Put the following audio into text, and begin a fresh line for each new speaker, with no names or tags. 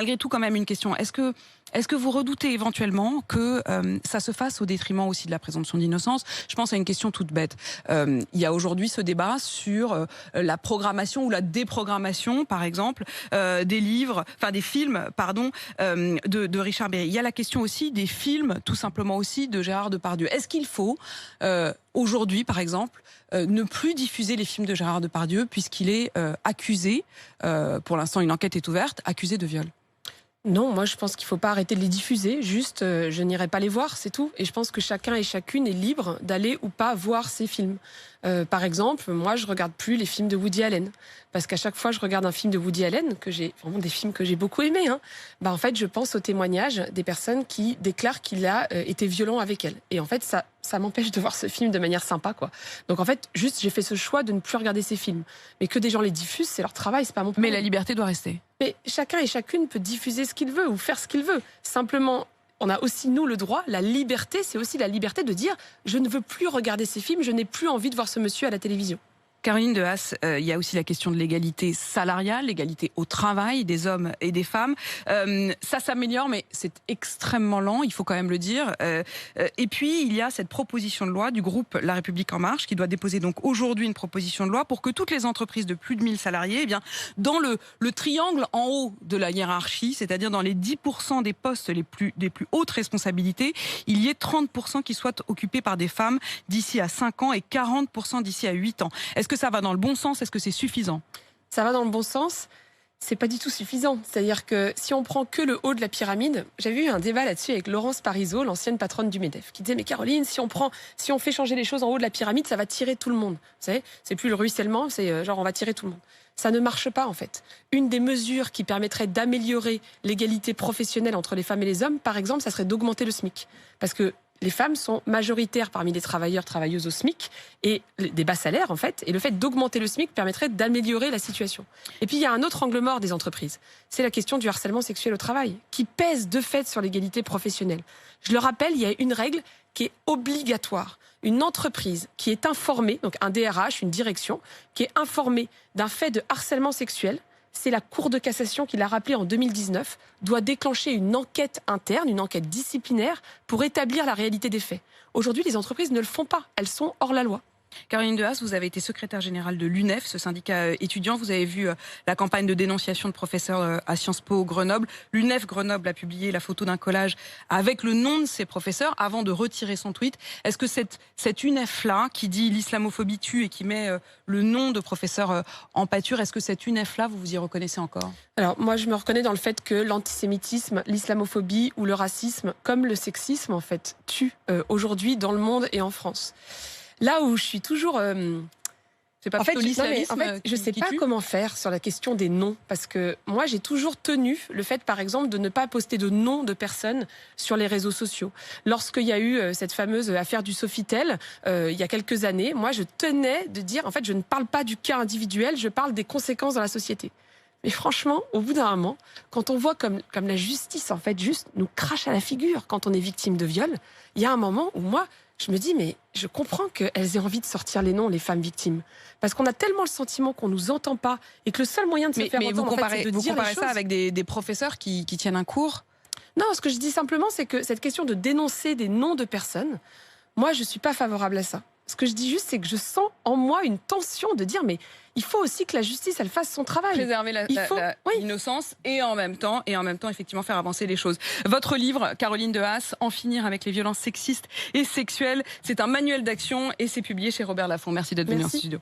Malgré tout, quand même, une question. Est-ce que vous redoutez éventuellement que ça se fasse au détriment aussi de la présomption d'innocence? Je pense à une question toute bête. Il y a aujourd'hui ce débat sur la programmation ou la déprogrammation, par exemple, des livres, enfin des films, pardon, de Richard Berry. Il y a la question aussi des films, tout simplement aussi, de Gérard Depardieu. Est-ce qu'il faut aujourd'hui, par exemple, ne plus diffuser les films de Gérard Depardieu puisqu'il est accusé, pour l'instant une enquête est ouverte, accusé de viol?
Non, moi je pense qu'il ne faut pas arrêter de les diffuser, juste je n'irai pas les voir, c'est tout. Et je pense que chacun et chacune est libre d'aller ou pas voir ces films. Par exemple, moi je regarde plus les films de Woody Allen, parce qu'à chaque fois je regarde un film de Woody Allen, que j'ai vraiment des films que j'ai beaucoup aimés, hein, en fait je pense aux témoignages des personnes qui déclarent qu'il a été violent avec elles. Et en fait ça m'empêche de voir ce film de manière sympa, quoi. Donc en fait juste j'ai fait ce choix de ne plus regarder ces films. Mais que des gens les diffusent, c'est leur travail, c'est pas mon problème.
Mais la liberté doit rester.
Mais chacun et chacune peut diffuser ce qu'il veut ou faire ce qu'il veut. Simplement, on a aussi, nous, le droit, la liberté, c'est aussi la liberté de dire « je ne veux plus regarder ces films, je n'ai plus envie de voir ce monsieur à la télévision ».
Caroline de Haas, il y a aussi la question de l'égalité salariale, l'égalité au travail des hommes et des femmes. Ça s'améliore, mais c'est extrêmement lent, il faut quand même le dire. Et puis, il y a cette proposition de loi du groupe La République En Marche qui doit déposer donc aujourd'hui une proposition de loi pour que toutes les entreprises de plus de 1000 salariés, eh bien, dans le triangle en haut de la hiérarchie, c'est-à-dire dans les 10% des postes des plus hautes responsabilités, il y ait 30% qui soient occupés par des femmes d'ici à 5 ans et 40% d'ici à 8 ans. Est-ce que ça va dans le bon sens? Est-ce que c'est suffisant?
Ça va dans le bon sens. C'est pas du tout suffisant. C'est-à-dire que si on prend que le haut de la pyramide, j'avais eu un débat là-dessus avec Laurence Parisot, l'ancienne patronne du MEDEF, qui disait mais Caroline, si on fait changer les choses en haut de la pyramide, ça va tirer tout le monde. Vous savez, c'est plus le ruissellement, c'est genre on va tirer tout le monde. Ça ne marche pas en fait. Une des mesures qui permettrait d'améliorer l'égalité professionnelle entre les femmes et les hommes, par exemple, ça serait d'augmenter le SMIC. Parce que les femmes sont majoritaires parmi les travailleurs, travailleuses au SMIC et des bas salaires en fait. Et le fait d'augmenter le SMIC permettrait d'améliorer la situation. Et puis il y a un autre angle mort des entreprises. C'est la question du harcèlement sexuel au travail qui pèse de fait sur l'égalité professionnelle. Je le rappelle, il y a une règle qui est obligatoire. Une entreprise qui est informée, donc un DRH, une direction, qui est informée d'un fait de harcèlement sexuel, c'est la Cour de cassation qui l'a rappelé en 2019, doit déclencher une enquête interne, une enquête disciplinaire pour établir la réalité des faits. Aujourd'hui, les entreprises ne le font pas, elles sont hors la loi.
Caroline de Haas, vous avez été secrétaire générale de l'UNEF, ce syndicat étudiant. Vous avez vu la campagne de dénonciation de professeurs à Sciences Po Grenoble. L'UNEF Grenoble a publié la photo d'un collage avec le nom de ses professeurs avant de retirer son tweet. Est-ce que cette UNEF-là, qui dit l'islamophobie tue et qui met le nom de professeur en pâture, est-ce que cette UNEF-là, vous vous y reconnaissez encore?
Alors moi, je me reconnais dans le fait que l'antisémitisme, l'islamophobie ou le racisme, comme le sexisme en fait, tuent aujourd'hui dans le monde et en France. Là où je suis toujours...
C'est pas
en fait,
l'islamisme
je ne sais pas comment faire sur la question des noms. Parce que moi, j'ai toujours tenu le fait, par exemple, de ne pas poster de noms de personnes sur les réseaux sociaux. Lorsqu'il y a eu cette fameuse affaire du Sofitel, il y a quelques années, moi, je tenais de dire, en fait, je ne parle pas du cas individuel, je parle des conséquences dans la société. Mais franchement, au bout d'un moment, quand on voit comme la justice, en fait, juste nous crache à la figure quand on est victime de viol, il y a un moment où moi, je me dis, mais je comprends qu'elles aient envie de sortir les noms, les femmes victimes. Parce qu'on a tellement le sentiment qu'on ne nous entend pas et que le seul moyen de se faire entendre, en fait, c'est de dire les choses.
Vous comparez ça avec des professeurs qui tiennent un cours?
Non, ce que je dis simplement, c'est que cette question de dénoncer des noms de personnes, moi, je ne suis pas favorable à ça. Ce que je dis juste, c'est que je sens en moi une tension de dire, mais il faut aussi que la justice, elle fasse son travail.
Préserver l'innocence et en même temps, effectivement, faire avancer les choses. Votre livre, Caroline de Haas, En finir avec les violences sexistes et sexuelles, c'est un manuel d'action et c'est publié chez Robert Laffont. Merci d'être venu en studio.